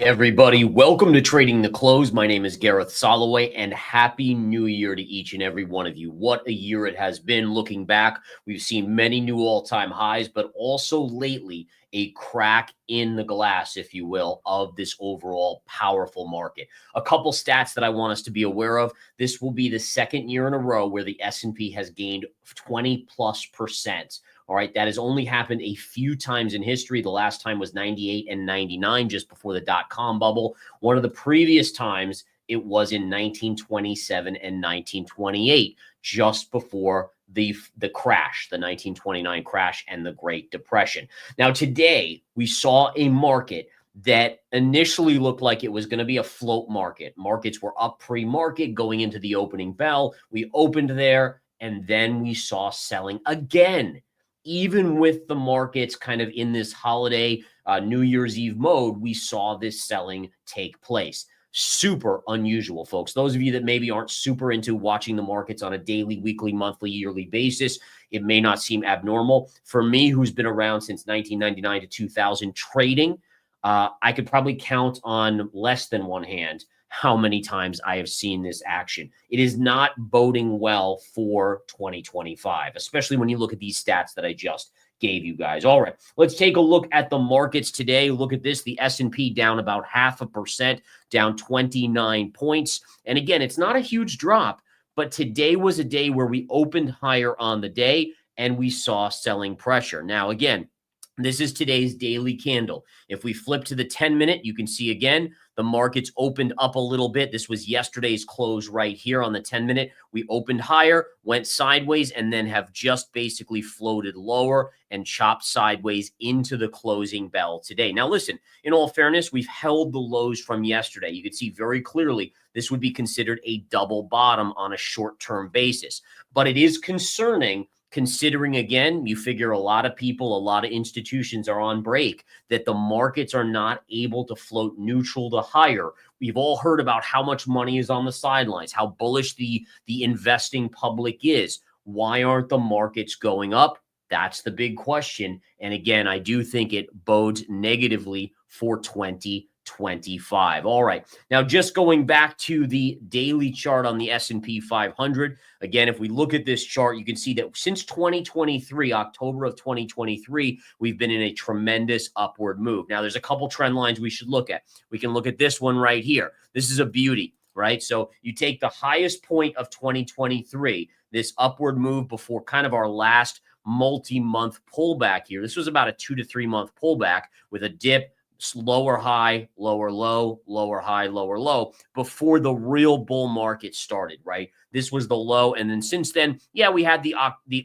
Everybody, welcome to Trading the Close. My name is Gareth Soloway, and Happy New Year to each and every one of you. What a year it has been. Looking back, we've seen many new all-time highs, but also lately a crack in the glass, if you will, of this overall powerful market. A couple stats that I want us to be aware of. This will be the second year in a row where the S&P has gained 20+%. All right, that has only happened a few times in history. The last time was 98 and 99, just before the dot-com bubble. One of the previous times, it was in 1927 and 1928, just before the crash, the 1929 crash and the Great Depression. Now, today, we saw a market that initially looked like it was going to be a float market. Markets were up pre-market going into the opening bell. We opened there, and then we saw selling again. Even with the markets kind of in this holiday New Year's Eve mode, we saw this selling take place. Super unusual, folks. Those of you that maybe aren't super into watching the markets on a daily, weekly, monthly, yearly basis, it may not seem abnormal. For me, who's been around since 1999 to 2000 trading, I could probably count on less than one hand how many times I have seen this action. It is not boding well for 2025, especially when you look at these stats that I just gave you guys. All right, let's take a look at the markets today. Look at this. The S&P down about 0.5%, down 29 points. And again, it's not a huge drop, but today was a day where we opened higher on the day and we saw selling pressure. Now, again, this is today's daily candle. If we flip to the 10-minute, you can see again, the markets opened up a little bit. This was yesterday's close right here on the 10-minute. We opened higher, went sideways, and then have just basically floated lower and chopped sideways into the closing bell today. Now, listen, in all fairness, we've held the lows from yesterday. You can see very clearly this would be considered a double bottom on a short-term basis. But it is concerning, considering, again, you figure a lot of people, a lot of institutions are on break, that the markets are not able to float neutral to higher. We've all heard about how much money is on the sidelines, how bullish the investing public is. Why aren't the markets going up? That's the big question. And again, I do think it bodes negatively for 2025. All right. Now, just going back to the daily chart on the S&P 500. Again, if we look at this chart, you can see that since 2023, October of 2023, we've been in a tremendous upward move. Now, there's a couple trend lines we should look at. We can look at this one right here. This is a beauty, right? So you take the highest point of 2023, this upward move before kind of our last multi-month pullback here. This was about a 2 to 3 month pullback with a dip, lower high, lower low, lower high, lower low before the real bull market started, right? This was the low. And then since then, yeah, we had the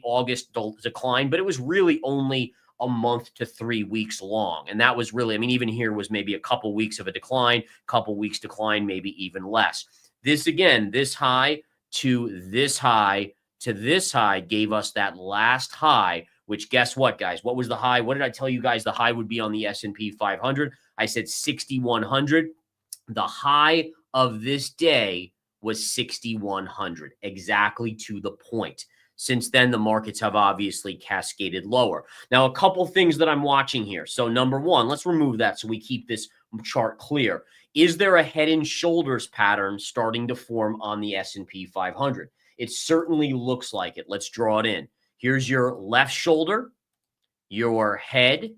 August decline, but it was really only a month to 3 weeks long. And that was really, I mean, even here was maybe a couple weeks of a decline, couple weeks decline, maybe even less. This again, this high to this high to this high gave us that last high, which guess what, guys? What was the high? What did I tell you guys the high would be on the S&P 500? I said 6,100. The high of this day was 6,100, exactly to the point. Since then, the markets have obviously cascaded lower. Now, a couple things that I'm watching here. So number one, let's remove that so we keep this chart clear. Is there a head and shoulders pattern starting to form on the S&P 500? It certainly looks like it. Let's draw it in. Here's your left shoulder, your head,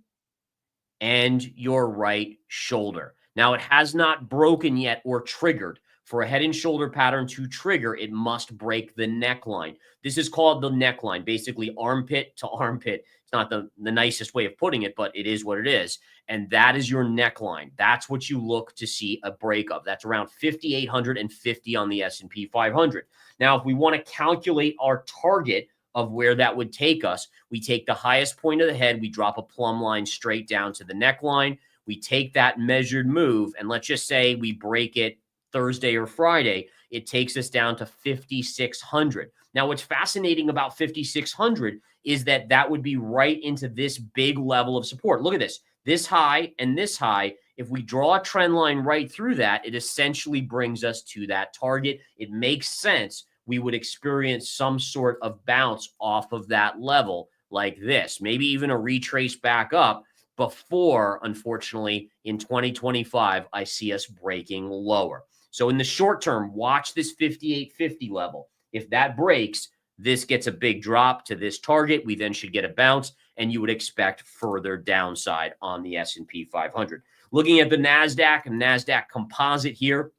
and your right shoulder. Now, it has not broken yet or triggered. For a head and shoulder pattern to trigger, it must break the neckline. This is called the neckline, basically armpit to armpit. It's not the nicest way of putting it, but it is what it is. And that is your neckline. That's what you look to see a break of. That's around 5,850 on the S&P 500. Now, if we want to calculate our target of where that would take us, we take the highest point of the head, we drop a plumb line straight down to the neckline. We take that measured move, and let's just say we break it Thursday or Friday, it takes us down to 5,600. Now, what's fascinating about 5,600 is that that would be right into this big level of support. Look at this. This high and this high, if we draw a trend line right through that, it essentially brings us to that target. It makes sense. We would experience some sort of bounce off of that level like this, maybe even a retrace back up. before, unfortunately, in 2025, I see us breaking lower. So in the short term, watch this 58.50 level. If that breaks, this gets a big drop to this target. We then should get a bounce, and you would expect further downside on the S&P 500. Looking at the NASDAQ and NASDAQ composite here,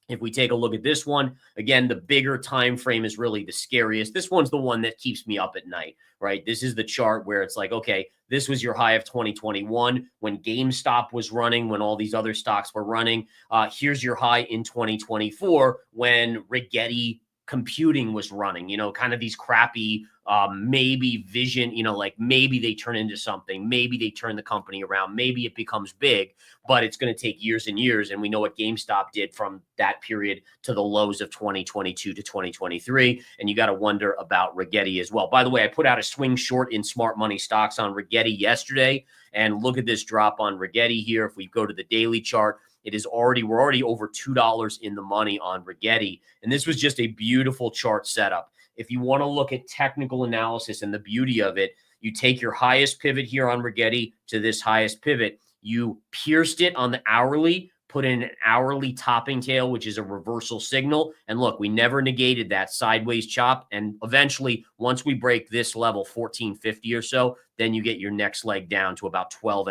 if we take a look at this one, again, the bigger time frame is really the scariest. This one's the one that keeps me up at night, right? This is the chart where it's like, okay, this was your high of 2021 when GameStop was running, when all these other stocks were running. Here's your high in 2024 when Rigetti Computing was running, kind of these crappy, maybe vision, like maybe they turn into something, maybe they turn the company around, maybe it becomes big, but it's going to take years and years. And we know what GameStop did from that period to the lows of 2022 to 2023. And you got to wonder about Rigetti as well. By the way, I put out a swing short in smart money stocks on Rigetti yesterday, and look at this drop on Rigetti here. If we go to the daily chart, we're already over $2 in the money on Rigetti. And this was just a beautiful chart setup. If you want to look at technical analysis and the beauty of it, you take your highest pivot here on Rigetti to this highest pivot. You pierced it on the hourly, put in an hourly topping tail, which is a reversal signal. And look, we never negated that sideways chop. And eventually, once we break this level, 1450 or so, then you get your next leg down to about 12.5,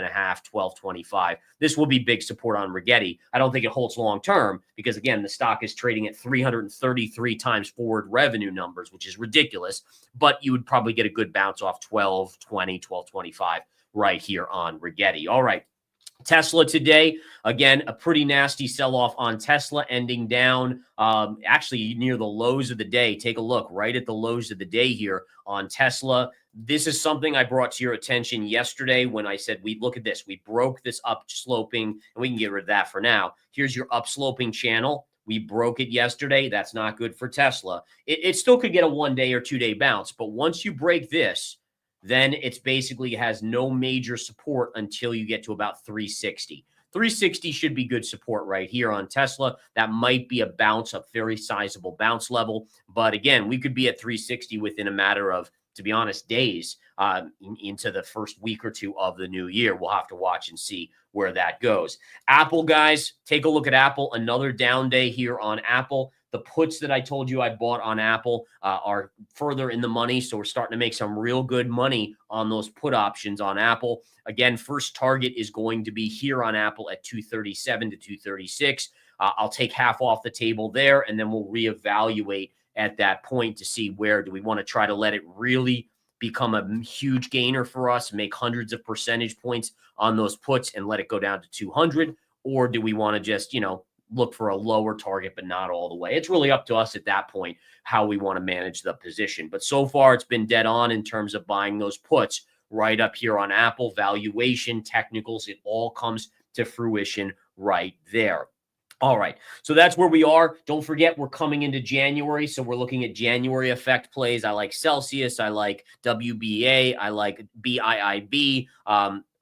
1225. This will be big support on Rigetti. I don't think it holds long term because, again, the stock is trading at 333 times forward revenue numbers, which is ridiculous. But you would probably get a good bounce off 1220, 1225 right here on Rigetti. All right. Tesla today, again, a pretty nasty sell-off on Tesla, ending down actually near the lows of the day. Take a look right at the lows of the day here on Tesla. This is something I brought to your attention yesterday when I said, look at this. We broke this upsloping, and we can get rid of that for now. Here's your upsloping channel. We broke it yesterday. That's not good for Tesla. It still could get a 1 day or 2 day bounce, but once you break this, then it's basically has no major support until you get to about 360. 360 should be good support right here on Tesla. That might be a bounce, a very sizable bounce level. But again, we could be at 360 within a matter of, to be honest, days into the first week or two of the new year. We'll have to watch and see where that goes. Apple, guys, take a look at Apple. Another down day here on Apple. The puts that I told you I bought on Apple are further in the money, so we're starting to make some real good money on those put options on Apple. Again, first target is going to be here on Apple at 237 to 236. I'll take half off the table there, and then we'll reevaluate at that point to see where do we want to try to let it really become a huge gainer for us, make hundreds of percentage points on those puts and let it go down to 200, or do we want to just, look for a lower target, but not all the way? It's really up to us at that point, how we want to manage the position. But so far it's been dead on in terms of buying those puts right up here on Apple. Valuation, technicals, it all comes to fruition right there. All right, so that's where we are. Don't forget, we're coming into January, so we're looking at January effect plays. I like Celsius, I like WBA, I like BIIB,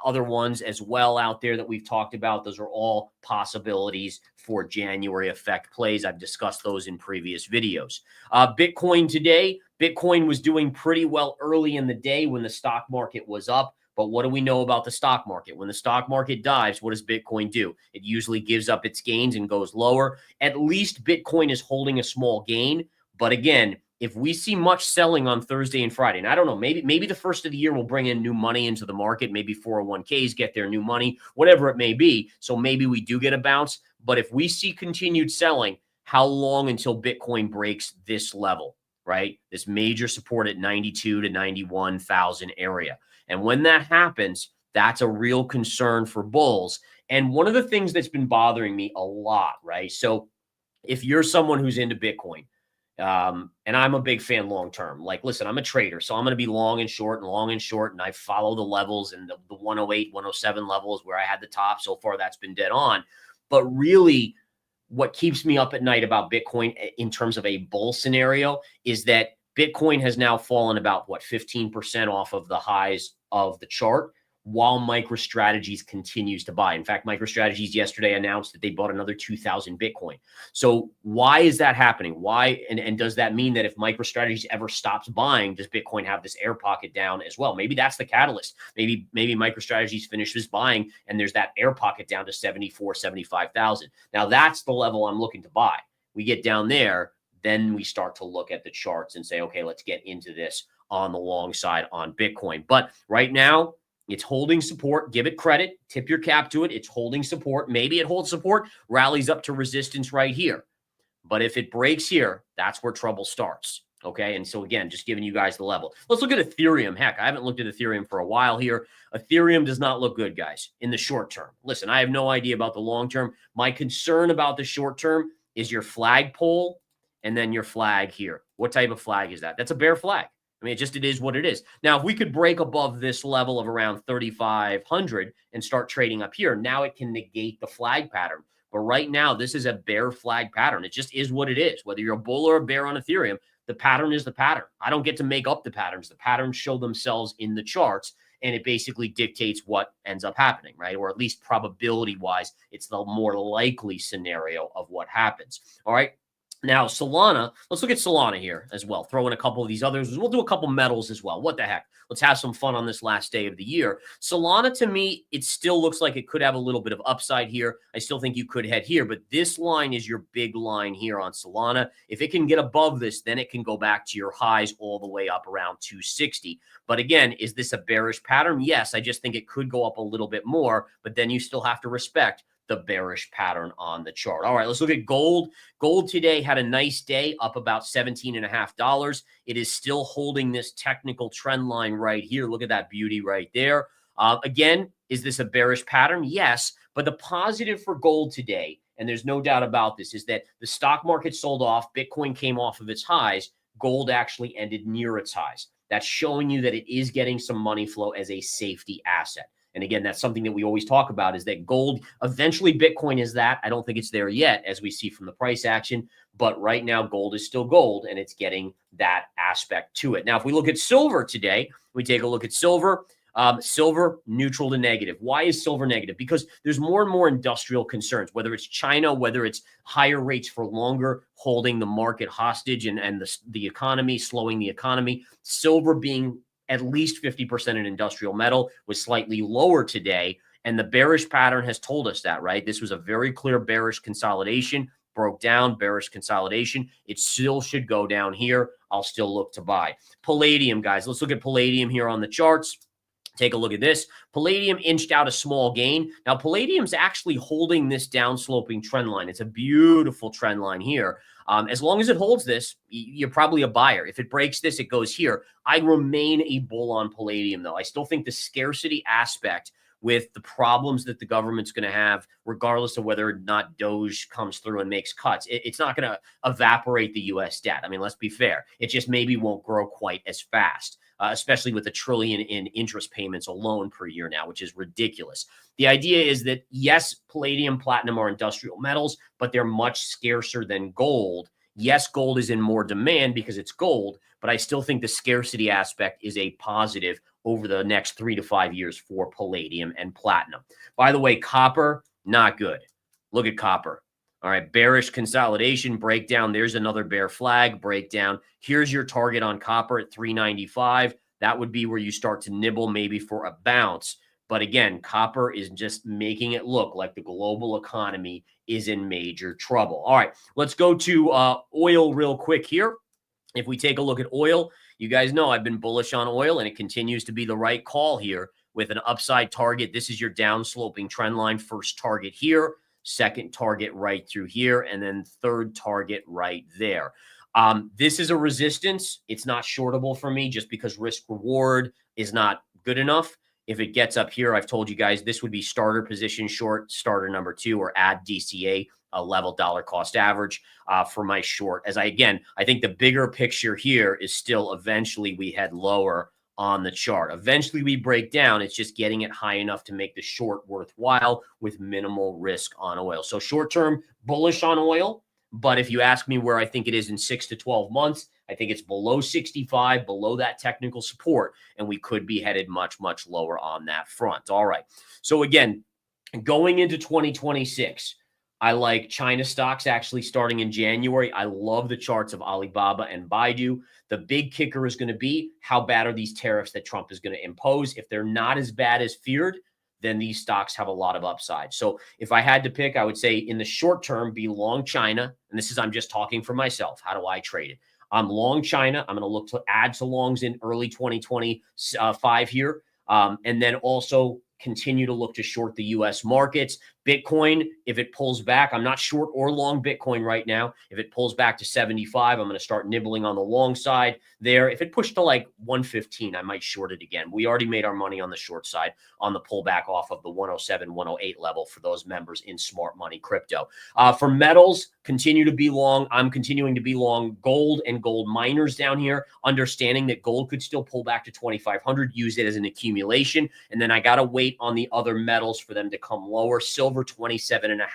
other ones as well out there that we've talked about. Those are all possibilities for January effect plays. I've discussed those in previous videos. Bitcoin today, Bitcoin was doing pretty well early in the day when the stock market was up. But what do we know about the stock market? When the stock market dives, what does Bitcoin do? It usually gives up its gains and goes lower. At least Bitcoin is holding a small gain. But again, if we see much selling on Thursday and Friday, and I don't know, maybe the first of the year will bring in new money into the market. Maybe 401ks get their new money, whatever it may be. So maybe we do get a bounce. But if we see continued selling, how long until Bitcoin breaks this level, right? This major support at 92 to 91,000 area. And when that happens, that's a real concern for bulls. And one of the things that's been bothering me a lot, right? So if you're someone who's into Bitcoin, and I'm a big fan long-term, like, listen, I'm a trader, so I'm going to be long and short, and I follow the levels, and the 108, 107 levels where I had the top. So far, that's been dead on. But really, what keeps me up at night about Bitcoin in terms of a bull scenario is that Bitcoin has now fallen about, 15% off of the highs of the chart. while MicroStrategies continues to buy. In fact, MicroStrategies yesterday announced that they bought another 2,000 Bitcoin. So why is that happening? Why? And does that mean that if MicroStrategies ever stops buying, does Bitcoin have this air pocket down as well? Maybe that's the catalyst. Maybe MicroStrategies finishes buying and there's that air pocket down to 74, 75,000. Now that's the level I'm looking to buy. We get down there, then we start to look at the charts and say, okay, let's get into this on the long side on Bitcoin. But right now, it's holding support. Give it credit. Tip your cap to it. It's holding support. Maybe it holds support, rallies up to resistance right here. But if it breaks here, that's where trouble starts. Okay. And so again, just giving you guys the level. Let's look at Ethereum. Heck, I haven't looked at Ethereum for a while here. Ethereum does not look good, guys, in the short term. Listen, I have no idea about the long term. My concern about the short term is your flagpole and then your flag here. What type of flag is that? That's a bear flag. I mean, it is what it is. Now, if we could break above this level of around 3,500 and start trading up here, now it can negate the flag pattern. But right now, this is a bear flag pattern. It just is what it is. Whether you're a bull or a bear on Ethereum, the pattern is the pattern. I don't get to make up the patterns. The patterns show themselves in the charts, and it basically dictates what ends up happening, right? Or at least probability-wise, it's the more likely scenario of what happens. All right. Now, Solana, let's look at Solana here as well. Throw in a couple of these others. We'll do a couple metals as well. What the heck? Let's have some fun on this last day of the year. Solana, to me, it still looks like it could have a little bit of upside here. I still think you could head here, but this line is your big line here on Solana. If it can get above this, then it can go back to your highs all the way up around 260. But again, is this a bearish pattern? Yes, I just think it could go up a little bit more, but then you still have to respect the bearish pattern on the chart. All right, let's look at gold. Gold today had a nice day, up about $17.50. It is still holding this technical trend line right here. Look at that beauty right there. Again, is this a bearish pattern? Yes, but the positive for gold today, and there's no doubt about this, is that the stock market sold off. Bitcoin came off of its highs. Gold actually ended near its highs. That's showing you that it is getting some money flow as a safety asset. And again, that's something that we always talk about, is that gold, eventually Bitcoin is that. I don't think it's there yet, as we see from the price action. But right now, gold is still gold, and it's getting that aspect to it. Now, if we look at silver today, we take a look at silver. Silver, neutral to negative. Why is silver negative? Because there's more and more industrial concerns, whether it's China, whether it's higher rates for longer, holding the market hostage and the economy, slowing the economy. Silver being at least 50% in industrial metal was slightly lower today. And the bearish pattern has told us that, right? This was a very clear bearish consolidation, broke down, bearish consolidation. It still should go down here. I'll still look to buy. Palladium, guys. Let's look at Palladium here on the charts. Take a look at this. Palladium inched out a small gain. Now, Palladium's actually holding this downsloping trend line. It's a beautiful trend line here. As long as it holds this, you're probably a buyer. If it breaks this, it goes here. I remain a bull on Palladium, though. I still think the scarcity aspect with the problems that the government's going to have, regardless of whether or not Doge comes through and makes cuts, it's not going to evaporate the U.S. debt. I mean, let's be fair. It just maybe won't grow quite as fast. Especially with $1 trillion in interest payments alone per year now, which is ridiculous. The idea is that, yes, palladium, platinum are industrial metals, but they're much scarcer than gold. Yes, gold is in more demand because it's gold, but I still think the scarcity aspect is a positive over the next 3 to 5 years for palladium and platinum. By the way, copper, not good. Look at copper. All right, bearish consolidation, breakdown. There's another bear flag, breakdown. Here's your target on copper at 395. That would be where you start to nibble maybe for a bounce. But again, copper is just making it look like the global economy is in major trouble. All right, let's go to oil real quick here. If we take a look at oil, you guys know I've been bullish on oil, and it continues to be the right call here with an upside target. This is your downsloping trend line, first target here. Second target right through here, and then third target right there. This is a resistance. It's not shortable for me just because risk reward is not good enough. If it gets up here, I've told you guys this would be starter position short, starter number 2, or add DCA, a level dollar cost average for my short. I think the bigger picture here is still eventually we head lower on the chart. Eventually we break down. It's just getting it high enough to make the short worthwhile with minimal risk on oil. So short term, bullish on oil. But if you ask me where I think it is in 6 to 12 months, I think it's below 65, below that technical support, and we could be headed much, much lower on that front. All right. So again, going into 2026, I like China stocks actually starting in January. I love the charts of Alibaba and Baidu. The big kicker is going to be how bad are these tariffs that Trump is going to impose. If they're not as bad as feared, then these stocks have a lot of upside. So if I had to pick, I would say in the short term, be long China. And this is, I'm just talking for myself. How do I trade it? I'm long China. I'm going to look to add to longs in early 2025 here. And then also continue to look to short the U.S. markets. Bitcoin, if it pulls back, I'm not short or long Bitcoin right now. If it pulls back to 75, I'm going to start nibbling on the long side there. If it pushed to like 115, I might short it again. We already made our money on the short side on the pullback off of the 107, 108 level for those members in Smart Money Crypto. For metals, continue to be long. I'm continuing to be long gold and gold miners down here, understanding that gold could still pull back to 2,500, use it as an accumulation. And then I got to wait on the other metals for them to come lower. Silver 27.5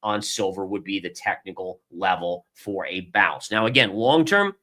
on silver would be the technical level for a bounce. Now, again, long term,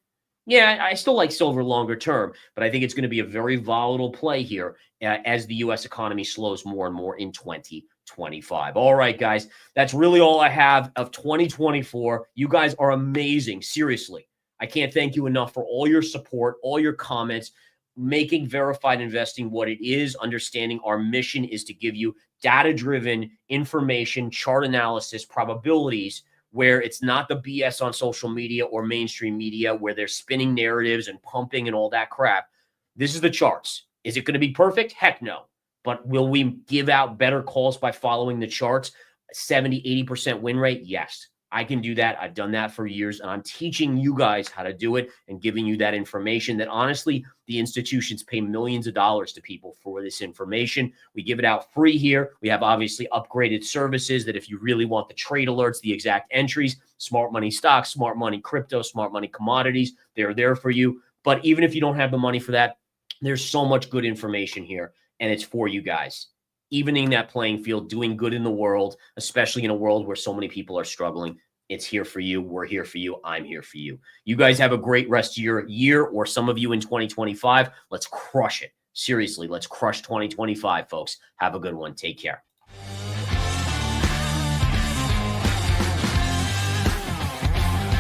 yeah, I still like silver longer term, but I think it's going to be a very volatile play here as the U.S. economy slows more and more in 2025. All right, guys, that's really all I have of 2024. You guys are amazing. Seriously, I can't thank you enough for all your support, all your comments, making verified investing what it is, understanding our mission is to give you data-driven information, chart analysis, probabilities, where it's not the BS on social media or mainstream media where they're spinning narratives and pumping and all that crap. This is the charts. Is it going to be perfect? Heck no. But will we give out better calls by following the charts? 70, 80% win rate? Yes. I can do that. I've done that for years, and I'm teaching you guys how to do it and giving you that information that honestly, the institutions pay millions of dollars to people for this information. We give it out free here. We have obviously upgraded services that if you really want the trade alerts, the exact entries, smart money stocks, smart money crypto, smart money commodities, they're there for you. But even if you don't have the money for that, there's so much good information here, and it's for you guys. Evening that playing field, doing good in the world, especially in a world where so many people are struggling. It's here for you. We're here for you. I'm here for you. You guys have a great rest of your year, or some of you in 2025. Let's crush it. Seriously, let's crush 2025, folks. Have a good one. Take care.